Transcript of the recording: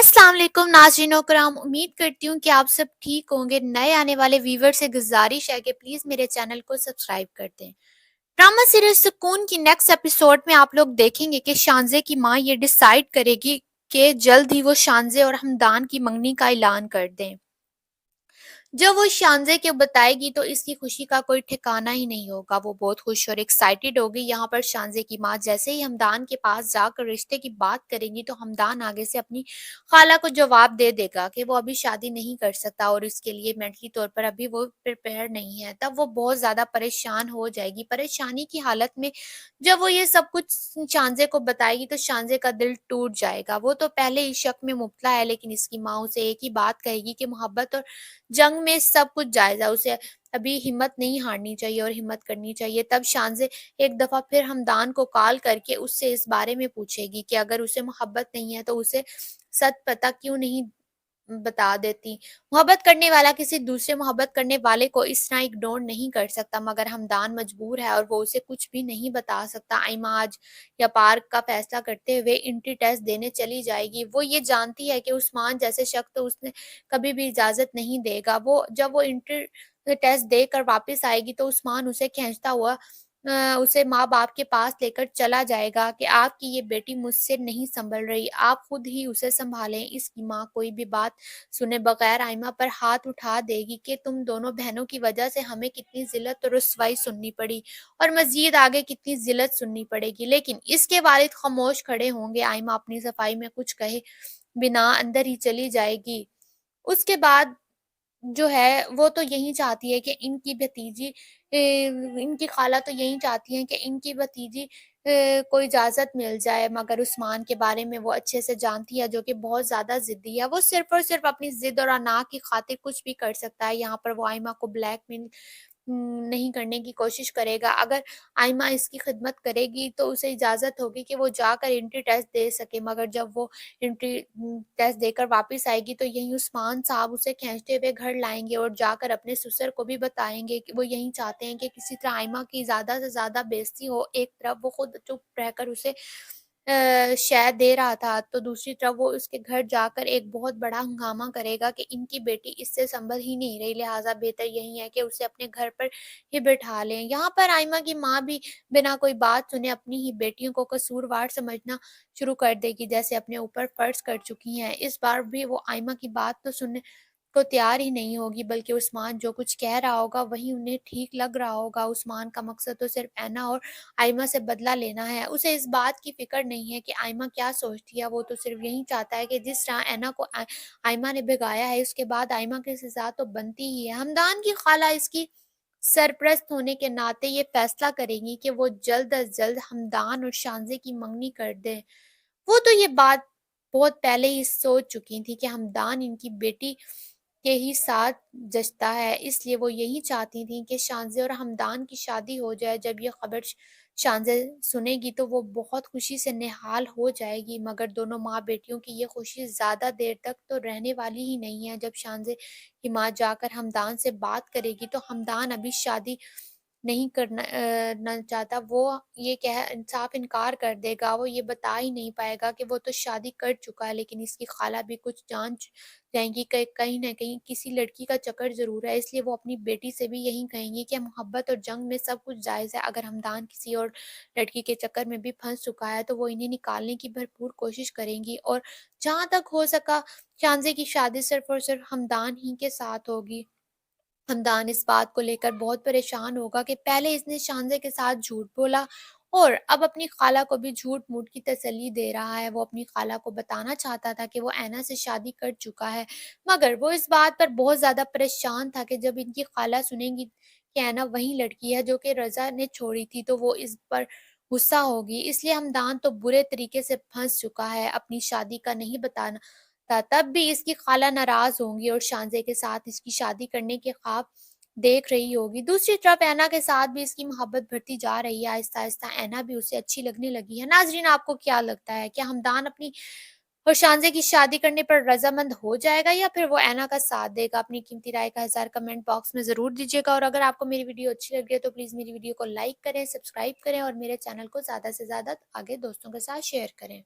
अस्सलाम वालेकुम नाज़रीन और कराम। उम्मीद करती हूँ कि आप सब ठीक होंगे। नए आने वाले व्यूवर से गुजारिश है कि प्लीज़ मेरे चैनल को सब्सक्राइब कर दें। ड्रामा सीरीज सुकून की नेक्स्ट एपिसोड में आप लोग देखेंगे कि शानजे की माँ ये डिसाइड करेगी कि जल्द ही वो शानजे और हमदान की मंगनी का ऐलान कर दें। जब वो शानज़े को बताएगी तो इसकी खुशी का कोई ठिकाना ही नहीं होगा। वो बहुत खुश और एक्साइटेड होगी। यहाँ पर शानज़े की माँ जैसे ही हमदान के पास जाकर रिश्ते की बात करेगी तो हमदान आगे से अपनी खाला को जवाब दे देगा कि वो अभी शादी नहीं कर सकता और इसके लिए मेंटली तौर पर अभी वो प्रिपेयर नहीं है। तब वो बहुत ज़्यादा परेशान हो जाएगी। परेशानी की हालत में जब वो ये सब कुछ शानज़े को बताएगी तो शानज़े का दिल टूट जाएगा। वो तो पहले ही शक में मुब्तला है, लेकिन इसकी माँ उसे एक ही बात कहेगी कि मोहब्बत और जंग में सब कुछ जायज़ है, उसे अभी हिम्मत नहीं हारनी चाहिए और हिम्मत करनी चाहिए। तब शानज़े एक दफ़ा फिर हमदान को कॉल करके उससे इस बारे में पूछेगी कि अगर उसे मोहब्बत नहीं है तो उसे सच पता क्यों नहीं बता देती। मोहब्बत करने वाला किसी दूसरे मोहब्बत करने वाले को इस तरह इग्नोर नहीं कर सकता, मगर हमदान मजबूर है और वो उसे कुछ भी नहीं बता सकता। आइमा आज या पार्क का फैसला करते हुए एंट्री टेस्ट देने चली जाएगी। वो ये जानती है कि उस्मान जैसे शख्स तो उसने कभी भी इजाज़त नहीं देगा। वो जब वो एंट्री टेस्ट देकर वापस आएगी तो उस्मान उसे खींचता हुआ उसे माँ-बाप के पास लेकर चला जाएगा कि आपकी ये बेटी मुझसे नहीं सँभल रही, आप खुद ही उसे सँभालें। इसकी माँ कोई भी बात सुने बगैर आइमा पर हाथ उठा देगी कि तुम दोनों बहनों की वजह से हमें कितनी ज़िल्लत और रुसवाई सुननी पड़ी और मज़ीद आगे कितनी ज़िल्लत सुननी पड़ेगी। लेकिन इसके वालिद खामोश खड़े होंगे। आइमा अपनी सफाई में कुछ कहे बिना अंदर ही चली जाएगी। उसके बाद जो है वो तो यही चाहती है कि इनकी भतीजी इनकी खाला तो यही चाहती हैं कि इनकी भतीजी को इजाज़त मिल जाए, मगर उस्मान के बारे में वो अच्छे से जानती है, जो कि बहुत ज़्यादा ज़िद्दी है। वो सिर्फ़ और सिर्फ़ अपनी ज़िद और अना की खातिर कुछ भी कर सकता है। यहाँ पर वो आइमा को ब्लैकमेल नहीं करने की कोशिश करेगा। अगर आइमा इसकी खिदमत करेगी तो उसे इजाज़त होगी कि वो जाकर एंट्री टेस्ट दे सके, मगर जब वो एंट्री टेस्ट देकर वापस आएगी तो यहीं उस्मान साहब उसे खींचते हुए घर लाएँगे और जाकर अपने ससुर को भी बताएँगे कि वो यही चाहते हैं कि किसी तरह आइमा की ज़्यादा से ज़्यादा बेइज़्ज़ती हो। एक तरफ वो खुद चुप रहकर उसे शह दे रहा था, तो दूसरी तरफ वो उसके घर जाकर एक बहुत बड़ा हंगामा करेगा कि इनकी बेटी इससे संभल ही नहीं रही, लिहाज़ा बेहतर यही है कि उसे अपने घर पर ही बिठा लें। यहाँ पर आइमा की माँ भी बिना कोई बात सुने अपनी ही बेटियों को कसूरवार समझना शुरू कर देगी, जैसे अपने ऊपर फ़र्ज़ कर चुकी हैं। इस बार भी वो आइमा की बात तो सुनने को तैयार ही नहीं होगी, बल्कि उस्मान जो कुछ कह रहा होगा वही उन्हें ठीक लग रहा होगा। उस्मान का मकसद तो सिर्फ़ ऐना और आइमा से बदला लेना है। उसे इस बात की फ़िक्र नहीं है कि आइमा क्या सोचती है, वो तो सिर्फ़ यही चाहता है कि जिस तरह ऐना को आइमा ने भिगाया है, उसके बाद आइमा की सज़ा तो बनती ही है। हमदान की खाला इसकी सरपरस्त होने के नाते ये फ़ैसला करेंगी कि वो जल्द अज़ जल्द हमदान और शानज़े की मंगनी कर दें। वो तो ये बात बहुत पहले ही सोच चुकी थी कि हमदान इनकी बेटी के ही साथ जचता है, इसलिए वो यही चाहती थीं कि शानज़े और हमदान की शादी हो जाए। जब ये खबर शानज़े सुनेगी तो वो बहुत खुशी से निहाल हो जाएगी, मगर दोनों माँ-बेटियों की ये खुशी ज़्यादा देर तक तो रहने वाली ही नहीं है। जब शानज़े की माँ जाकर हमदान से बात करेगी तो हमदान अभी शादी नहीं करना ना चाहता। वो ये कह साफ इनकार कर देगा। वो ये बता ही नहीं पाएगा कि वो तो शादी कर चुका है, लेकिन इसकी खाला भी कुछ जान जाएँगी कि कहीं न कहीं किसी लड़की का चक्कर ज़रूर है। इसलिए वो अपनी बेटी से भी यही कहेंगी कि मोहब्बत और जंग में सब कुछ जायज़ है। अगर हमदान किसी और लड़की के चक्कर में भी फँस चुका है तो वो इन्हें निकालने की भरपूर कोशिश करेंगी और जहाँ तक हो सका शानज़े की शादी सिर्फ़ और सिर्फ़ हमदान ही के साथ होगी। हमदान इस बात को लेकर बहुत परेशान होगा कि पहले इसने शानज़े के साथ झूठ बोला और अब अपनी खाला को भी झूठ-मूठ की तसल्ली दे रहा है। वो अपनी खाला को बताना चाहता था कि वो ऐना से शादी कर चुका है, मगर वो इस बात पर बहुत ज़्यादा परेशान था कि जब इनकी खाला सुनेंगी कि ऐना वही लड़की है जो कि रज़ा ने छोड़ी थी, तो वो इस पर गुस्सा होगी। इसलिए हमदान तो बुरे तरीके से फँस चुका है, अपनी शादी का नहीं बताना तब भी इसकी खाला नाराज़ होंगी और शानज़े के साथ इसकी शादी करने के ख्वाब देख रही होगी। दूसरी तरफ ऐना के साथ भी इसकी मोहब्बत बढ़ती जा रही है। आहिस्ता-आहिस्ता ऐना भी उसे अच्छी लगने लगी है। नाज़रीन, आपको क्या लगता है? क्या हमदान अपनी और शानज़े की शादी करने पर रज़ामंद हो जाएगा या फिर वो ऐना का साथ देगा? अपनी कीमती राय का इज़हार कमेंट बॉक्स में ज़रूर दीजिएगा और अगर आपको मेरी वीडियो अच्छी लगी है तो प्लीज़ मेरी वीडियो को लाइक करें, सब्सक्राइब करें और मेरे चैनल को ज़्यादा से ज़्यादा आगे दोस्तों के साथ शेयर करें।